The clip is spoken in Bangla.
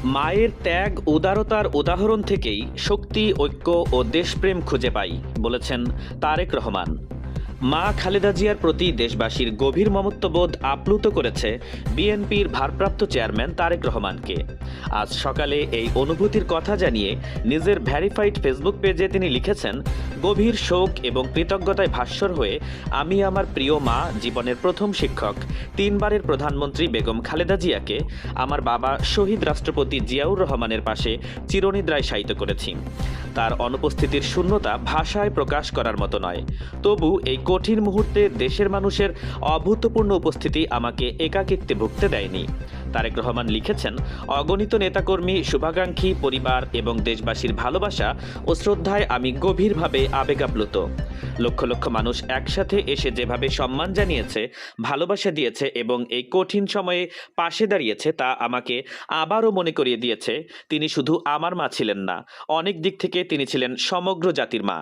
মায়ের ত্যাগ উদারতার উদাহরণ থেকেই শক্তি, ঐক্য ও দেশপ্রেম খুঁজে পাই, বলেছেন তারেক রহমান। মা খালেদা জিয়ার প্রতি দেশবাসীর গভীর মমত্ববোধ আপ্লুত করেছে বিএনপির ভারপ্রাপ্ত চেয়ারম্যান তারেক রহমানকে। আজ সকালে এই অনুভূতির কথা জানিয়ে নিজের ভ্যারিফাইড ফেসবুক পেজে তিনি লিখেছেন, গভীর শোক এবং কৃতজ্ঞতায় ভাস্বর হয়ে আমি আমার প্রিয় মা, জীবনের প্রথম শিক্ষক, তিনবারের প্রধানমন্ত্রী বেগম খালেদা জিয়াকে আমার বাবা শহীদ রাষ্ট্রপতি জিয়াউর রহমানের পাশে চিরনিদ্রায় শায়িত করেছি। তার অনুপস্থিতির শূন্যতা ভাষায় প্রকাশ করার মতো নয়। তবু এই কঠিন মুহূর্তে দেশের মানুষের অভূতপূর্ণ উপস্থিতি আমাকে একাকিত্বে ভুগতে দেয়নি। তারেক রহমান লিখেছেন, অগণিত নেতাকর্মী, শুভাকাঙ্ক্ষী, পরিবার এবং দেশবাসীর ভালোবাসা ও শ্রদ্ধায় আমি গভীরভাবে আবেগাপ্লুত। লক্ষ লক্ষ মানুষ একসাথে এসে যেভাবে সম্মান জানিয়েছে, ভালোবাসা দিয়েছে এবং এই কঠিন সময়ে পাশে দাঁড়িয়েছে, তা আমাকে আবারও মনে করিয়ে দিয়েছে তিনি শুধু আমার মা ছিলেন না, অনেক দিক থেকে তিনি ছিলেন সমগ্র জাতির মা।